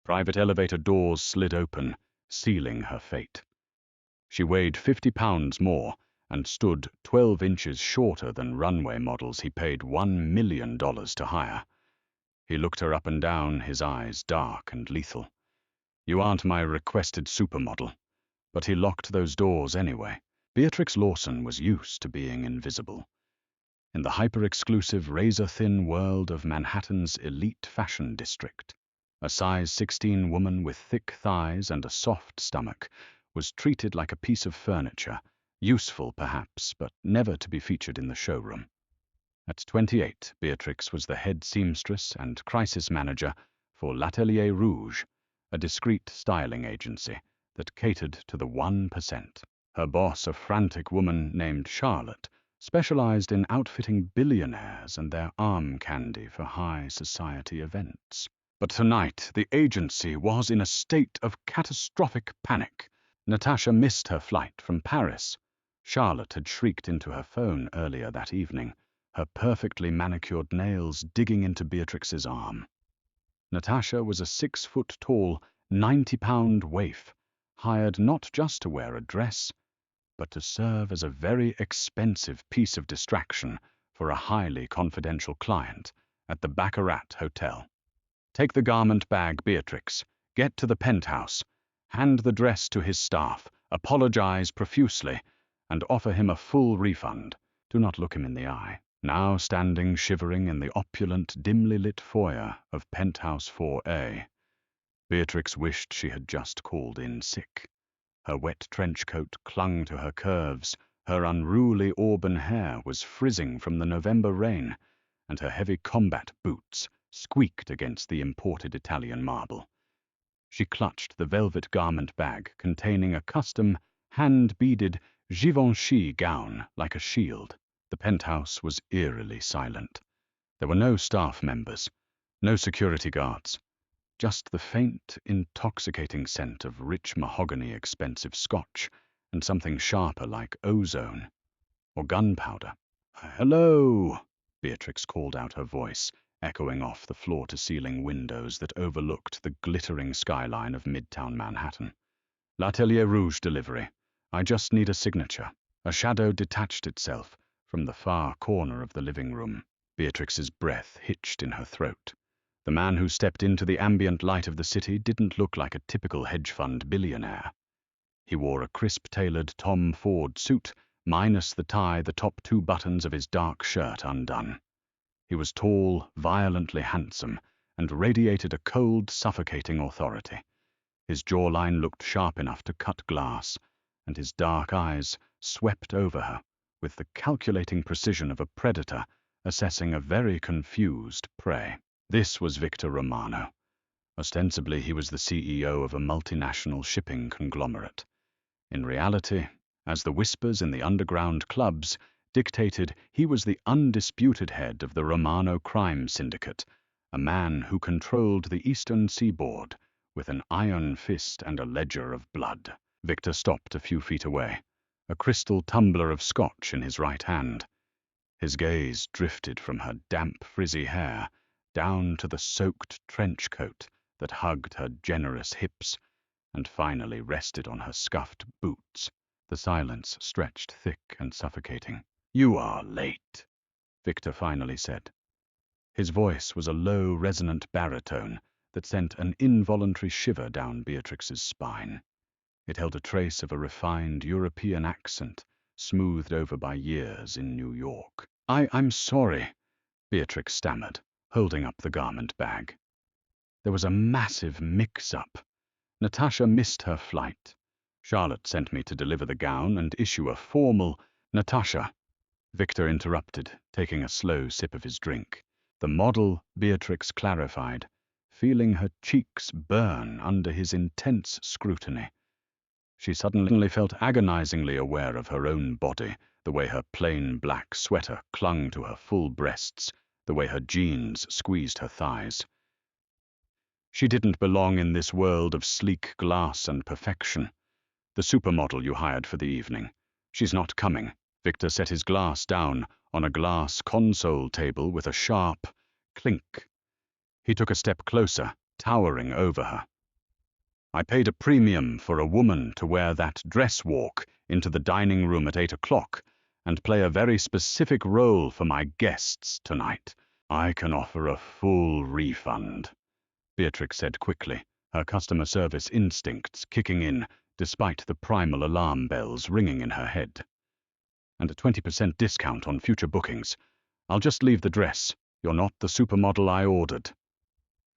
Private elevator doors slid open, sealing her fate. She weighed 50 pounds more and stood 12 inches shorter than runway models he paid $1 million to hire. He looked her up and down, his eyes dark and lethal. "You aren't my requested supermodel." But he locked those doors anyway. Beatrix Lawson was used to being invisible. In the hyper-exclusive, razor-thin world of Manhattan's elite fashion district, a size 16 woman with thick thighs and a soft stomach was treated like a piece of furniture, useful perhaps, but never to be featured in the showroom. At 28, Beatrix was the head seamstress and crisis manager for L'Atelier Rouge, a discreet styling agency that catered to the 1%. Her boss, a frantic woman named Charlotte, specialized in outfitting billionaires and their arm candy for high society events. But tonight, the agency was in a state of catastrophic panic. Natasha missed her flight from Paris. Charlotte had shrieked into her phone earlier that evening, her perfectly manicured nails digging into Beatrix's arm. Natasha was a 6-foot-tall, 90-pound waif, hired not just to wear a dress, but to serve as a very expensive piece of distraction for a highly confidential client at the Baccarat Hotel. "Take the garment bag, Beatrix. Get to the penthouse. Hand the dress to his staff. Apologize profusely, and offer him a full refund. Do not look him in the eye." Now standing shivering in the opulent, dimly lit foyer of Penthouse 4A, Beatrix wished she had just called in sick. Her wet trench coat clung to her curves, her unruly auburn hair was frizzing from the November rain, and her heavy combat boots squeaked against the imported Italian marble. She clutched the velvet garment bag containing a custom, hand-beaded Givenchy gown like a shield. The penthouse was eerily silent. There were no staff members, no security guards, just the faint, intoxicating scent of rich mahogany expensive scotch and something sharper like ozone or gunpowder. "Hello," Beatrix called out, her voice echoing off the floor-to-ceiling windows that overlooked the glittering skyline of Midtown Manhattan. "L'Atelier Rouge delivery. I just need a signature." A shadow detached itself from the far corner of the living room. Beatrix's breath hitched in her throat. The man who stepped into the ambient light of the city didn't look like a typical hedge fund billionaire. He wore a crisp-tailored Tom Ford suit, minus the tie, the top 2 buttons of his dark shirt undone. He was tall, violently handsome, and radiated a cold, suffocating authority. His jawline looked sharp enough to cut glass, and his dark eyes swept over her with the calculating precision of a predator assessing a very confused prey. This was Victor Romano. Ostensibly, he was the CEO of a multinational shipping conglomerate. In reality, as the whispers in the underground clubs dictated, he was the undisputed head of the Romano crime syndicate, a man who controlled the eastern seaboard with an iron fist and a ledger of blood. Victor stopped a few feet away, a crystal tumbler of scotch in his right hand. His gaze drifted from her damp, frizzy hair down to the soaked trench coat that hugged her generous hips and finally rested on her scuffed boots. The silence stretched thick and suffocating. "You are late," Victor finally said. His voice was a low, resonant baritone that sent an involuntary shiver down Beatrix's spine. It held a trace of a refined European accent, smoothed over by years in New York. I'm sorry," Beatrix stammered, holding up the garment bag. "There was a massive mix-up. Natasha missed her flight. Charlotte sent me to deliver the gown and issue a formal—" "Natasha," Victor interrupted, taking a slow sip of his drink. "The model," Beatrix clarified, feeling her cheeks burn under his intense scrutiny. She suddenly felt agonizingly aware of her own body, the way her plain black sweater clung to her full breasts, the way her jeans squeezed her thighs. She didn't belong in this world of sleek glass and perfection. "The supermodel you hired for the evening. She's not coming." Victor set his glass down on a glass console table with a sharp clink. He took a step closer, towering over her. I paid a premium for a woman to wear that dress walk into the dining room at 8 o'clock and play a very specific role for my guests tonight. I can offer a full refund," Beatrix said quickly, her customer service instincts kicking in despite the primal alarm bells ringing in her head. "And a 20% discount on future bookings. I'll just leave the dress. You're not the supermodel I ordered."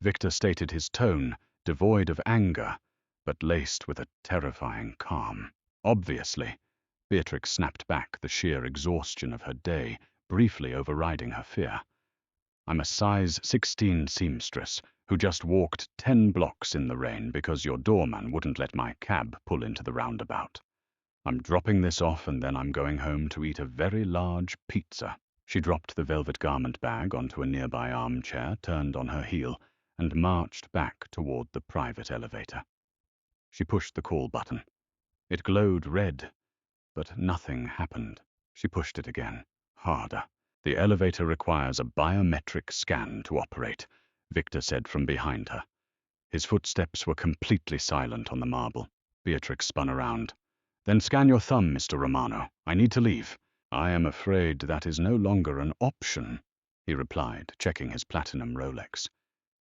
Victor stated his tone, devoid of anger, but laced with a terrifying calm. Obviously, Beatrix snapped back the sheer exhaustion of her day, briefly overriding her fear. "I'm a size 16 seamstress who just walked 10 blocks in the rain because your doorman wouldn't let my cab pull into the roundabout. I'm dropping this off and then I'm going home to eat a very large pizza." She dropped the velvet garment bag onto a nearby armchair, turned on her heel, and marched back toward the private elevator. She pushed the call button. It glowed red, but nothing happened. She pushed it again, harder. "The elevator requires a biometric scan to operate," Victor said from behind her. His footsteps were completely silent on the marble. Beatrix spun around. "Then scan your thumb, Mr. Romano. I need to leave." "I am afraid that is no longer an option," he replied, checking his platinum Rolex.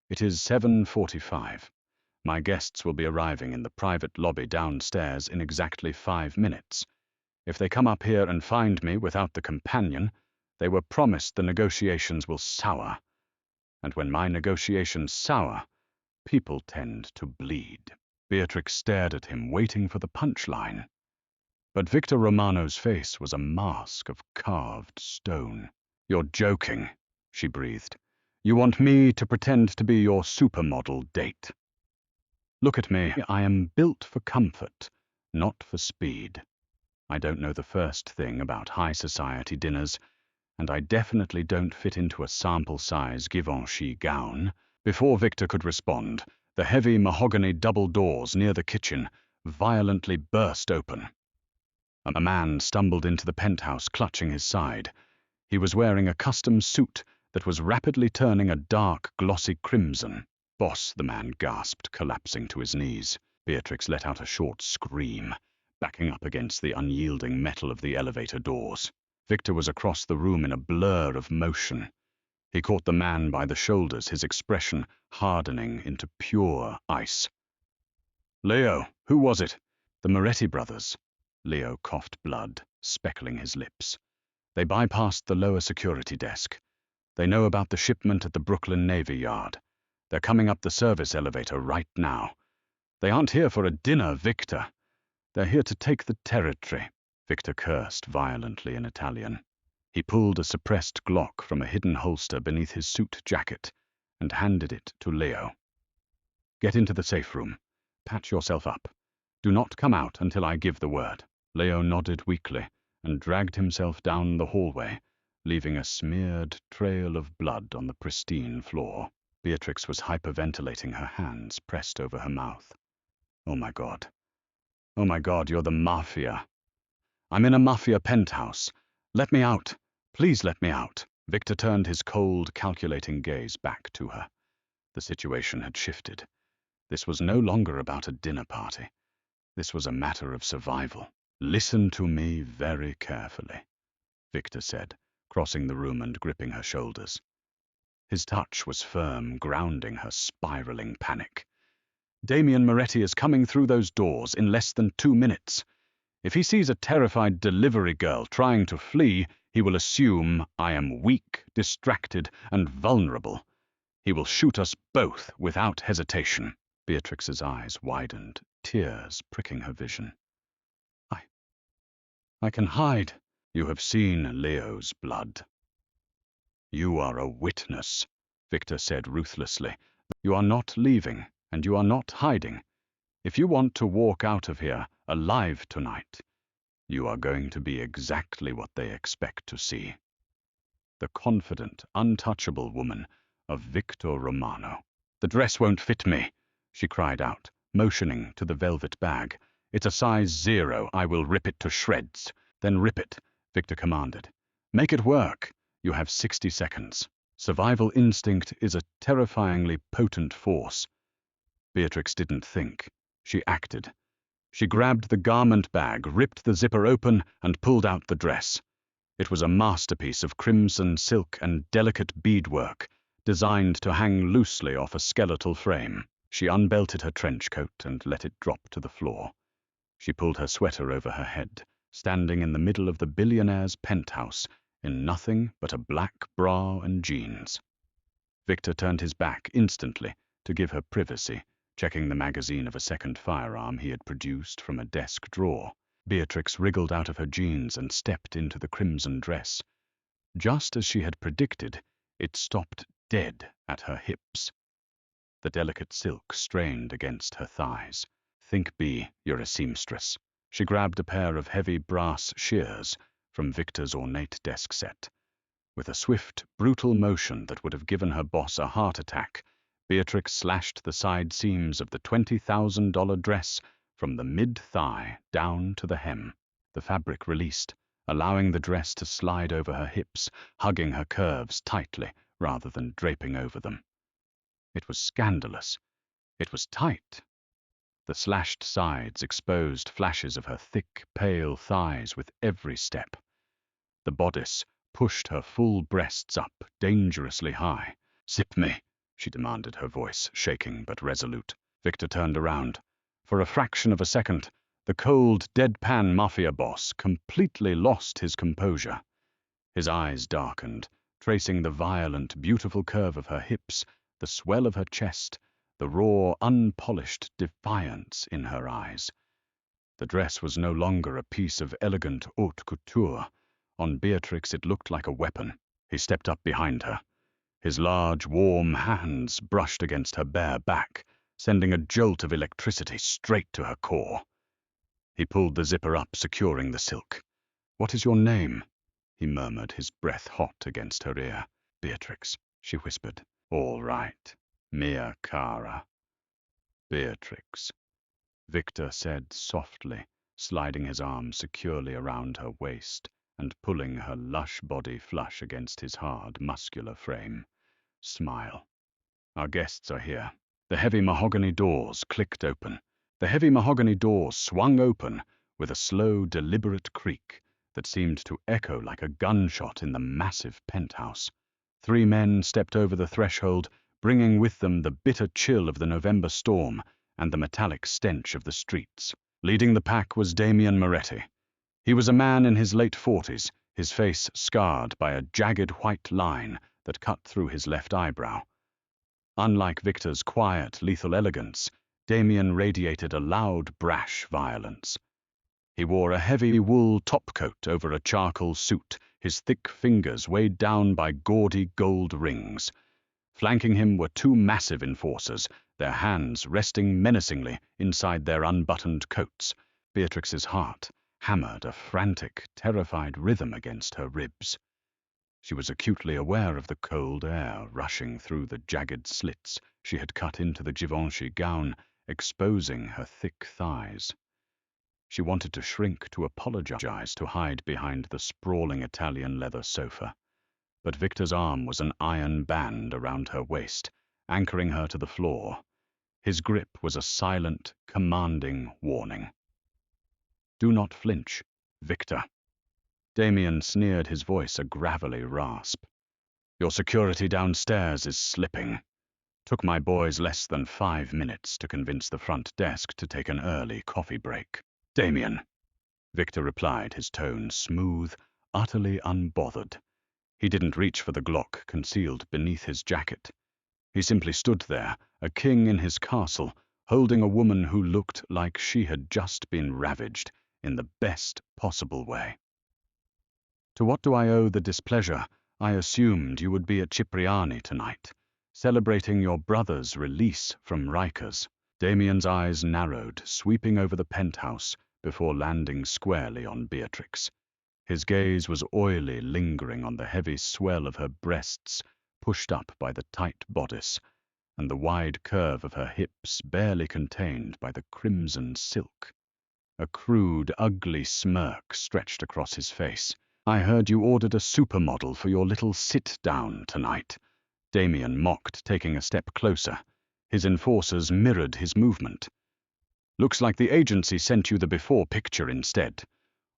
"It is 7:45. My guests will be arriving in the private lobby downstairs in exactly 5 minutes. If they come up here and find me without the companion, they were promised the negotiations will sour. And when my negotiations sour, people tend to bleed." Beatrix stared at him, waiting for the punchline. But Victor Romano's face was a mask of carved stone. "You're joking," she breathed. "You want me to pretend to be your supermodel date. Look at me. I am built for comfort, not for speed. I don't know the first thing about high society dinners, and I definitely don't fit into a sample-size Givenchy gown." Before Victor could respond, the heavy mahogany double doors near the kitchen violently burst open. A man stumbled into the penthouse, clutching his side. He was wearing a custom suit that was rapidly turning a dark, glossy crimson. "Boss," the man gasped, collapsing to his knees. Beatrix let out a short scream, backing up against the unyielding metal of the elevator doors. Victor was across the room in a blur of motion. He caught the man by the shoulders, his expression hardening into pure ice. "Leo, who was it?" "The Moretti brothers." Leo coughed blood, speckling his lips. "They bypassed the lower security desk. They know about the shipment at the Brooklyn Navy Yard. They're coming up the service elevator right now. They aren't here for a dinner, Victor. They're here to take the territory." Victor cursed violently in Italian. He pulled a suppressed Glock from a hidden holster beneath his suit jacket and handed it to Leo. "Get into the safe room. Patch yourself up. Do not come out until I give the word." Leo nodded weakly and dragged himself down the hallway, leaving a smeared trail of blood on the pristine floor. Beatrix was hyperventilating, her hands pressed over her mouth. "Oh my God. Oh my God, you're the Mafia. I'm in a Mafia penthouse. Let me out. Please let me out." Victor turned his cold, calculating gaze back to her. The situation had shifted. This was no longer about a dinner party. This was a matter of survival. "Listen to me very carefully," Victor said, crossing the room and gripping her shoulders. His touch was firm, grounding her spiraling panic. "Damien Moretti is coming through those doors in less than 2 minutes. If he sees a terrified delivery girl trying to flee, he will assume I am weak, distracted, and vulnerable. He will shoot us both without hesitation." Beatrix's eyes widened, tears pricking her vision. I can hide." "You have seen Leo's blood. You are a witness," Victor said ruthlessly. "You are not leaving, and you are not hiding. If you want to walk out of here alive tonight, you are going to be exactly what they expect to see. The confident, untouchable woman of Victor Romano." "The dress won't fit me," she cried out, motioning to the velvet bag. "It's a size 0. I will rip it to shreds." "Then rip it," Victor commanded. "Make it work. You have 60 seconds. Survival instinct is a terrifyingly potent force." Beatrix didn't think. She acted. She grabbed the garment bag, ripped the zipper open, and pulled out the dress. It was a masterpiece of crimson silk and delicate beadwork, designed to hang loosely off a skeletal frame. She unbelted her trench coat and let it drop to the floor. She pulled her sweater over her head, standing in the middle of the billionaire's penthouse, in nothing but a black bra and jeans. Victor turned his back instantly to give her privacy, checking the magazine of a second firearm he had produced from a desk drawer. Beatrix wriggled out of her jeans and stepped into the crimson dress. Just as she had predicted, it stopped dead at her hips. The delicate silk strained against her thighs. Think, Bea, you're a seamstress. She grabbed a pair of heavy brass shears from Victor's ornate desk set. With a swift, brutal motion that would have given her boss a heart attack, Beatrix slashed the side seams of the $20,000 dress from the mid-thigh down to the hem. The fabric released, allowing the dress to slide over her hips, hugging her curves tightly rather than draping over them. It was scandalous. It was tight. The slashed sides exposed flashes of her thick, pale thighs with every step. The bodice pushed her full breasts up dangerously high. "Zip me," she demanded, her voice shaking but resolute. Victor turned around. For a fraction of a second, the cold, deadpan Mafia Boss completely lost his composure. His eyes darkened, tracing the violent, beautiful curve of her hips, the swell of her chest, the raw, unpolished defiance in her eyes. The dress was no longer a piece of elegant haute couture. On Beatrix it looked like a weapon. He stepped up behind her. His large, warm hands brushed against her bare back, sending a jolt of electricity straight to her core. He pulled the zipper up, securing the silk. "What is your name?" he murmured, his breath hot against her ear. "Beatrix," she whispered. "All right. Mia cara." "Beatrix," Victor said softly, sliding his arm securely around her waist and pulling her lush body flush against his hard, muscular frame. "Smile. Our guests are here." The heavy mahogany doors clicked open. The heavy mahogany doors swung open with a slow, deliberate creak that seemed to echo like a gunshot in the massive penthouse. 3 men stepped over the threshold, bringing with them the bitter chill of the November storm and the metallic stench of the streets. Leading the pack was Damian Moretti. He was a man in his late 40s, his face scarred by a jagged white line that cut through his left eyebrow. Unlike Victor's quiet, lethal elegance, Damian radiated a loud, brash violence. He wore a heavy wool topcoat over a charcoal suit, his thick fingers weighed down by gaudy gold rings. Flanking him were 2 massive enforcers, their hands resting menacingly inside their unbuttoned coats. Beatrix's heart hammered a frantic, terrified rhythm against her ribs. She was acutely aware of the cold air rushing through the jagged slits she had cut into the Givenchy gown, exposing her thick thighs. She wanted to shrink, to apologize, to hide behind the sprawling Italian leather sofa. But Victor's arm was an iron band around her waist, anchoring her to the floor. His grip was a silent, commanding warning. "Do not flinch, Victor." Damian sneered, his voice a gravelly rasp. "Your security downstairs is slipping. Took my boys less than 5 minutes to convince the front desk to take an early coffee break." "Damian," Victor replied, his tone smooth, utterly unbothered. He didn't reach for the Glock concealed beneath his jacket. He simply stood there, a king in his castle, holding a woman who looked like she had just been ravaged in the best possible way. "To what do I owe the displeasure? I assumed you would be at Cipriani tonight, celebrating your brother's release from Rikers." Damian's eyes narrowed, sweeping over the penthouse before landing squarely on Beatrix. His gaze was oily, lingering on the heavy swell of her breasts, pushed up by the tight bodice, and the wide curve of her hips barely contained by the crimson silk. A crude, ugly smirk stretched across his face. "I heard you ordered a supermodel for your little sit-down tonight," Damian mocked, taking a step closer. His enforcers mirrored his movement. Looks like the agency sent you the before picture instead.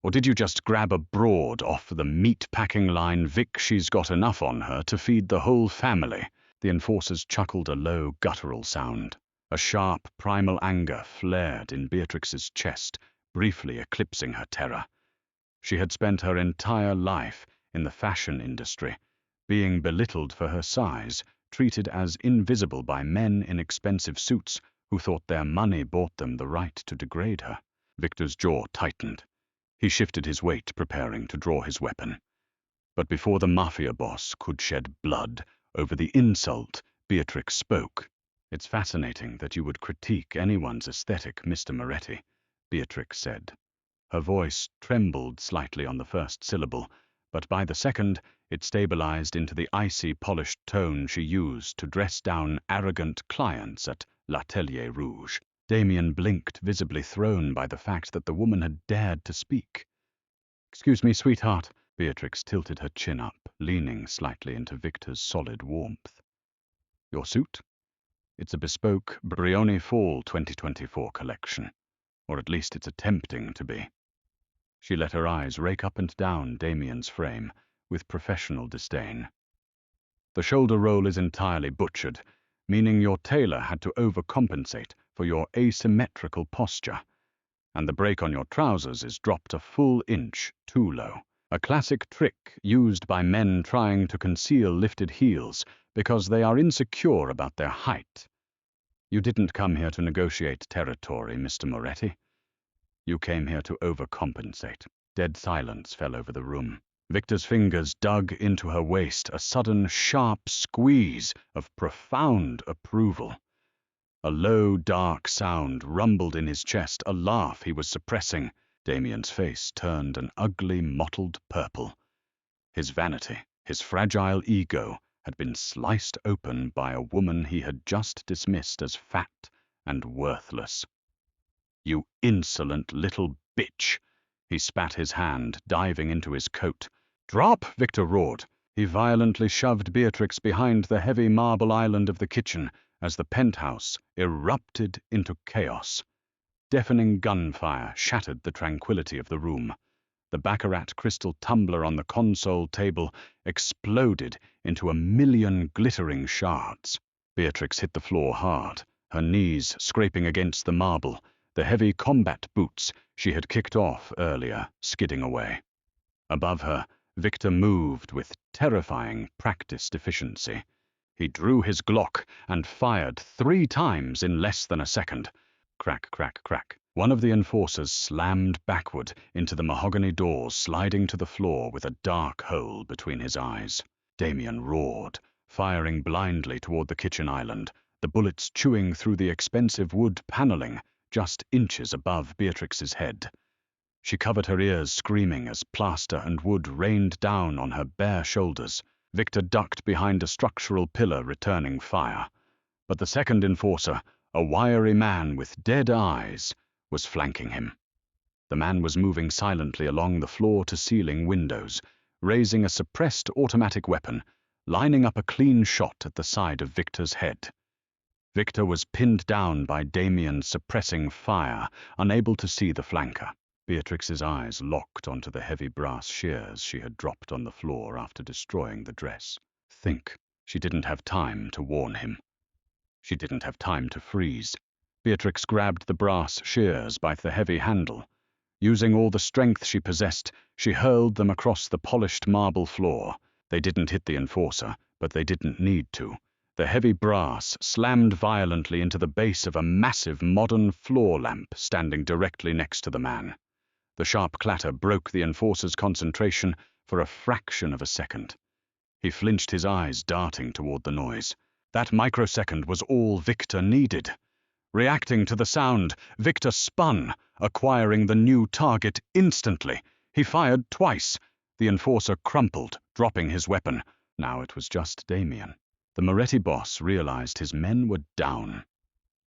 Or did you just grab a broad off the meat-packing line, Vic, she's got enough on her to feed the whole family? The enforcers chuckled a low, guttural sound. A sharp, primal anger flared in Beatrix's chest, briefly eclipsing her terror. She had spent her entire life in the fashion industry, being belittled for her size, treated as invisible by men in expensive suits who thought their money bought them the right to degrade her. Victor's jaw tightened. He shifted his weight, preparing to draw his weapon. But before the Mafia Boss could shed blood over the insult, Beatrix spoke. "It's fascinating that you would critique anyone's aesthetic, Mr. Moretti," Beatrix said. Her voice trembled slightly on the first syllable, but by the second it stabilized into the icy, polished tone she used to dress down arrogant clients at L'Atelier Rouge. Damien blinked, visibly thrown by the fact that the woman had dared to speak. "Excuse me, sweetheart." Beatrix tilted her chin up, leaning slightly into Victor's solid warmth. "Your suit? It's a bespoke Brioni Fall 2024 collection. Or at least it's attempting to be." She let her eyes rake up and down Damien's frame with professional disdain. "The shoulder roll is entirely butchered, meaning your tailor had to overcompensate for your asymmetrical posture, and the break on your trousers is dropped a full inch too low. A classic trick used by men trying to conceal lifted heels because they are insecure about their height. You didn't come here to negotiate territory, Mr. Moretti. You came here to overcompensate." Dead silence fell over the room. Victor's fingers dug into her waist, a sudden, sharp squeeze of profound approval. A low, dark sound rumbled in his chest, a laugh he was suppressing. Damien's face turned an ugly, mottled purple. His vanity, his fragile ego, had been sliced open by a woman he had just dismissed as fat and worthless. "You insolent little bitch!" He spat his hand, diving into his coat. "Drop!" Victor roared. He violently shoved Beatrix behind the heavy marble island of the kitchen as the penthouse erupted into chaos. Deafening gunfire shattered the tranquility of the room. The baccarat crystal tumbler on the console table exploded into a million glittering shards. Beatrix hit the floor hard, her knees scraping against the marble, the heavy combat boots she had kicked off earlier skidding away. Above her, Victor moved with terrifying practiced efficiency. He drew his Glock and fired 3 times in less than a second. Crack, crack, crack. One of the enforcers slammed backward into the mahogany doors, sliding to the floor with a dark hole between his eyes. Damien roared, firing blindly toward the kitchen island, the bullets chewing through the expensive wood paneling just inches above Beatrix's head. She covered her ears, screaming as plaster and wood rained down on her bare shoulders. Victor ducked behind a structural pillar, returning fire. But the second enforcer, a wiry man with dead eyes, was flanking him. The man was moving silently along the floor-to-ceiling windows, raising a suppressed automatic weapon, lining up a clean shot at the side of Victor's head. Victor was pinned down by Damien's suppressing fire, unable to see the flanker. Beatrix's eyes locked onto the heavy brass shears she had dropped on the floor after destroying the dress. Think. She didn't have time to warn him. She didn't have time to freeze. Beatrix grabbed the brass shears by the heavy handle. Using all the strength she possessed, she hurled them across the polished marble floor. They didn't hit the enforcer, but they didn't need to. The heavy brass slammed violently into the base of a massive modern floor lamp standing directly next to the man. The sharp clatter broke the enforcer's concentration for a fraction of a second. He flinched, his eyes darting toward the noise. That microsecond was all Victor needed. Reacting to the sound, Victor spun, acquiring the new target instantly. He fired twice. The enforcer crumpled, dropping his weapon. Now it was just Damien. The Moretti boss realized his men were down.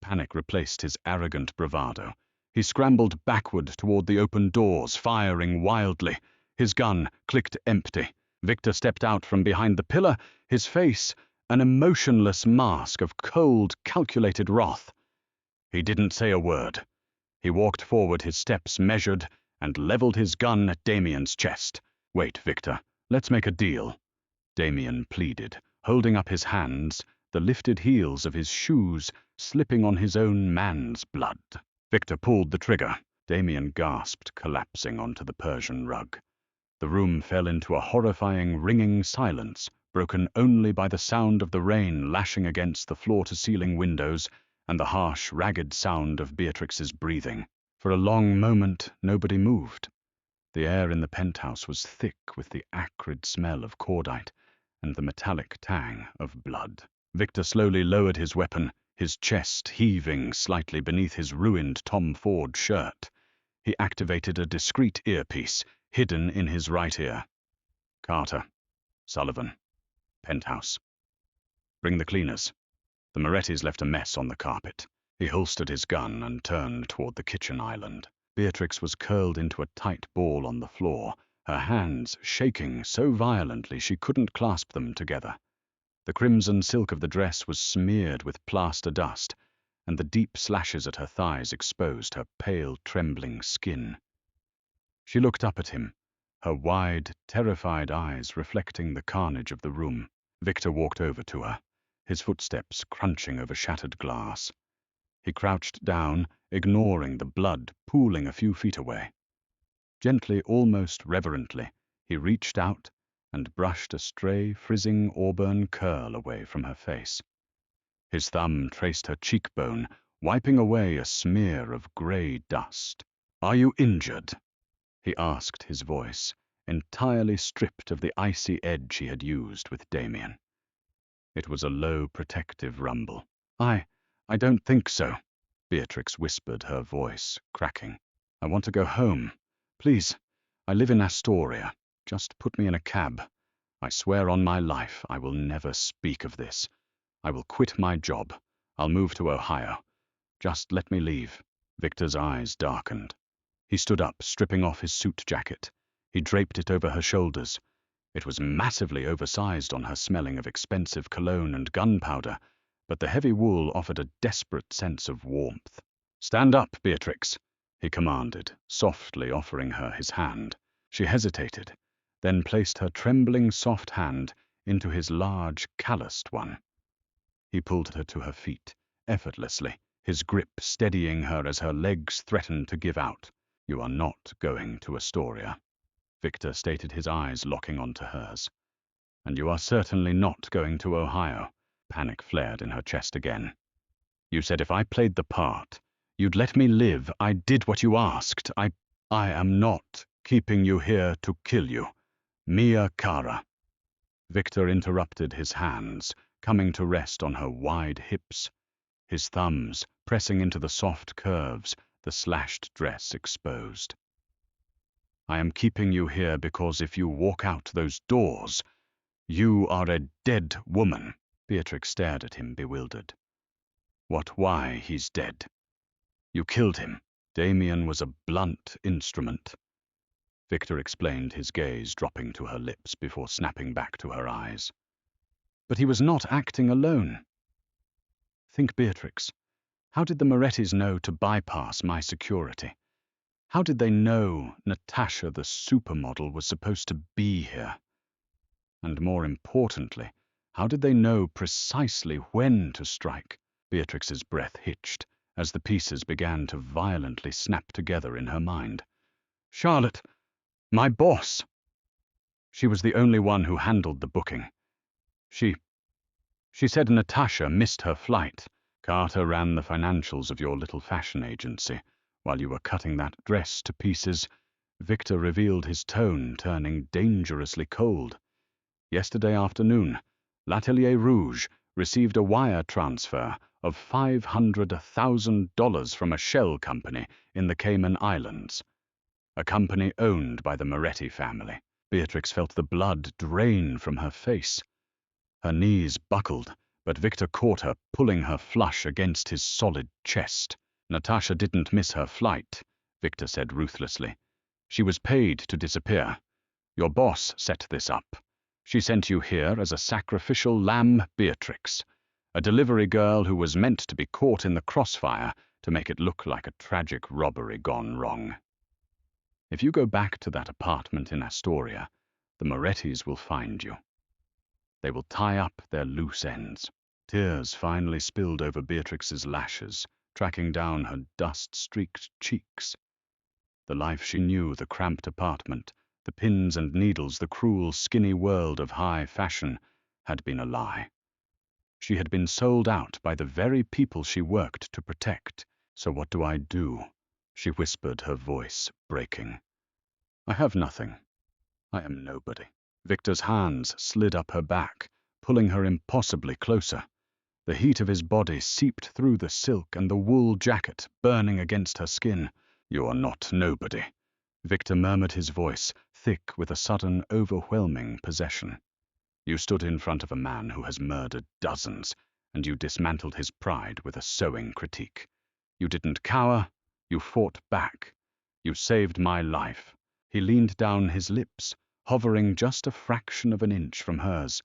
Panic replaced his arrogant bravado. He scrambled backward toward the open doors, firing wildly. His gun clicked empty. Victor stepped out from behind the pillar, his face an emotionless mask of cold, calculated wrath. He didn't say a word. He walked forward, his steps measured, and leveled his gun at Damien's chest. "Wait, Victor, let's make a deal," Damien pleaded, holding up his hands, the lifted heels of his shoes slipping on his own man's blood. Victor pulled the trigger. Damien gasped, collapsing onto the Persian rug. The room fell into a horrifying, ringing silence, broken only by the sound of the rain lashing against the floor-to-ceiling windows and the harsh, ragged sound of Beatrix's breathing. For a long moment, nobody moved. The air in the penthouse was thick with the acrid smell of cordite and the metallic tang of blood. Victor slowly lowered his weapon, his chest heaving slightly beneath his ruined Tom Ford shirt. He activated a discreet earpiece, hidden in his right ear. "Carter, Sullivan, penthouse. Bring the cleaners." The Morettis left a mess on the carpet. He holstered his gun and turned toward the kitchen island. Beatrix was curled into a tight ball on the floor, her hands shaking so violently she couldn't clasp them together. The crimson silk of the dress was smeared with plaster dust, and the deep slashes at her thighs exposed her pale, trembling skin. She looked up at him, her wide, terrified eyes reflecting the carnage of the room. Victor walked over to her, his footsteps crunching over shattered glass. He crouched down, ignoring the blood pooling a few feet away. Gently, almost reverently, he reached out and brushed a stray, frizzing auburn curl away from her face. His thumb traced her cheekbone, wiping away a smear of grey dust. "Are you injured?" he asked, his voice entirely stripped of the icy edge he had used with Damien. It was a low, protective rumble. I don't think so," Beatrix whispered, her voice cracking. "I want to go home. Please, I live in Astoria. Just put me in a cab. I swear on my life I will never speak of this. I will quit my job. I'll move to Ohio. Just let me leave." Victor's eyes darkened. He stood up, stripping off his suit jacket. He draped it over her shoulders. It was massively oversized on her, smelling of expensive cologne and gunpowder, but the heavy wool offered a desperate sense of warmth. "Stand up, Beatrix," he commanded, softly offering her his hand. She hesitated, then placed her trembling soft hand into his large, calloused one. He pulled her to her feet, effortlessly, his grip steadying her as her legs threatened to give out. "You are not going to Astoria," Victor stated, his eyes locking onto hers. "And you are certainly not going to Ohio." Panic flared in her chest again. "You said if I played the part, you'd let me live. I did what you asked. I am not keeping you here to kill you. Mia cara." Victor interrupted, his hands coming to rest on her wide hips, his thumbs pressing into the soft curves the slashed dress exposed. "I am keeping you here because if you walk out those doors, you are a dead woman." Beatrix stared at him, bewildered. Why he's dead? You killed him. Damien was a blunt instrument." Victor explained, his gaze dropping to her lips before snapping back to her eyes. "But he was not acting alone. Think, Beatrix. How did the Morettis know to bypass my security? How did they know Natasha, the supermodel, was supposed to be here? And more importantly, how did they know precisely when to strike?" Beatrix's breath hitched as the pieces began to violently snap together in her mind. "Charlotte, my boss." She was the only one who handled the booking. She said Natasha missed her flight. Carter ran the financials of your little fashion agency. While you were cutting that dress to pieces, Victor revealed, his tone turning dangerously cold. "Yesterday afternoon, L'Atelier Rouge received a wire transfer of $500,000 from a shell company in the Cayman Islands, a company owned by the Moretti family." Beatrix felt the blood drain from her face. Her knees buckled, but Victor caught her, pulling her flush against his solid chest. "Natasha didn't miss her flight," Victor said ruthlessly. "She was paid to disappear. Your boss set this up. She sent you here as a sacrificial lamb, Beatrix, a delivery girl who was meant to be caught in the crossfire to make it look like a tragic robbery gone wrong. If you go back to that apartment in Astoria, the Morettis will find you. They will tie up their loose ends. Tears finally spilled over Beatrix's lashes, tracking down her dust-streaked cheeks. The life she knew, the cramped apartment, the pins and needles, the cruel, skinny world of high fashion, had been a lie. She had been sold out by the very people she worked to protect. So what do I do? She whispered, her voice breaking. I have nothing. I am nobody. Victor's hands slid up her back, pulling her impossibly closer. The heat of his body seeped through the silk and the wool jacket, burning against her skin. You are not nobody. Victor murmured, his voice thick with a sudden, overwhelming possession. You stood in front of a man who has murdered dozens, and you dismantled his pride with a sewing critique. You didn't cower, you fought back. You saved my life. He leaned down, his lips hovering just a fraction of an inch from hers.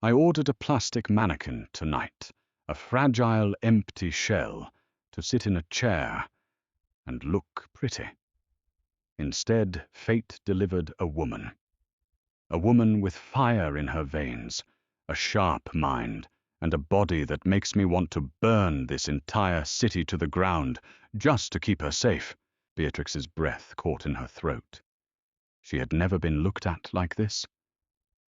I ordered a plastic mannequin tonight, a fragile, empty shell, to sit in a chair and look pretty. Instead, fate delivered a woman with fire in her veins, a sharp mind, and a body that makes me want to burn this entire city to the ground just to keep her safe. Beatrix's breath caught in her throat. She had never been looked at like this.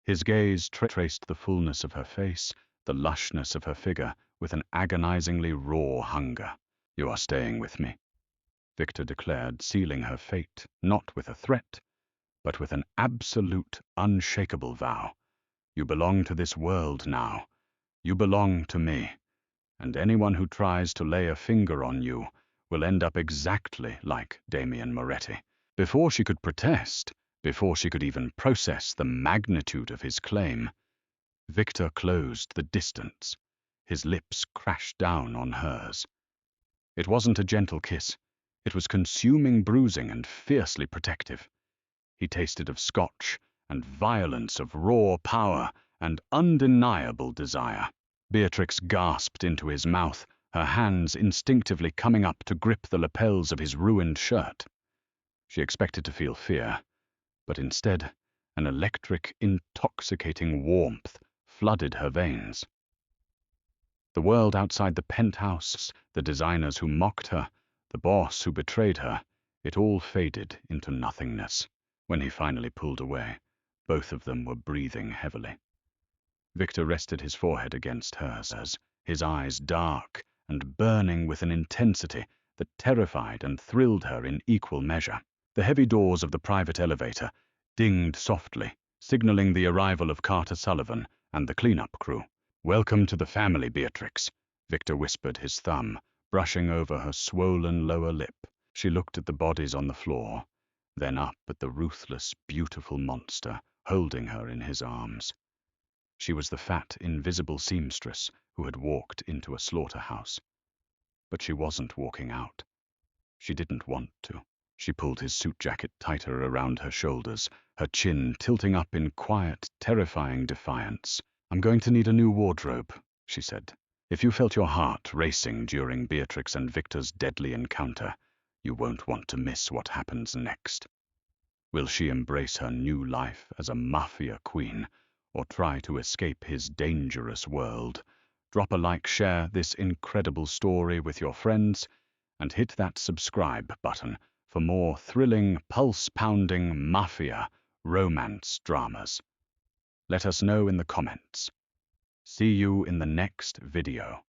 His gaze traced the fullness of her face, the lushness of her figure, with an agonizingly raw hunger. You are staying with me, Victor declared, sealing her fate, not with a threat, but with an absolute, unshakable vow. You belong to this world now. You belong to me. And anyone who tries to lay a finger on you will end up exactly like Damien Moretti. Before she could protest, before she could even process the magnitude of his claim, Victor closed the distance. His lips crashed down on hers. It wasn't a gentle kiss. It was consuming, bruising, and fiercely protective. He tasted of scotch and violence, of raw power and undeniable desire. Beatrix gasped into his mouth, her hands instinctively coming up to grip the lapels of his ruined shirt. She expected to feel fear, but instead, an electric, intoxicating warmth flooded her veins. The world outside the penthouse, the designers who mocked her, the boss who betrayed her, it all faded into nothingness. When he finally pulled away, both of them were breathing heavily. Victor rested his forehead against hers, his eyes dark and burning with an intensity that terrified and thrilled her in equal measure. The heavy doors of the private elevator dinged softly, signaling the arrival of Carter Sullivan and the cleanup crew. Welcome to the family, Beatrix, Victor whispered, his thumb brushing over her swollen lower lip. She looked at the bodies on the floor, then up at the ruthless, beautiful monster holding her in his arms. She was the fat, invisible seamstress who had walked into a slaughterhouse. But she wasn't walking out. She didn't want to. She pulled his suit jacket tighter around her shoulders, her chin tilting up in quiet, terrifying defiance. I'm going to need a new wardrobe, she said. If you felt your heart racing during Beatrix and Victor's deadly encounter, you won't want to miss what happens next. Will she embrace her new life as a mafia queen, or try to escape his dangerous world? Drop a like, share this incredible story with your friends, and hit that subscribe button for more thrilling, pulse-pounding mafia romance dramas. Let us know in the comments. See you in the next video.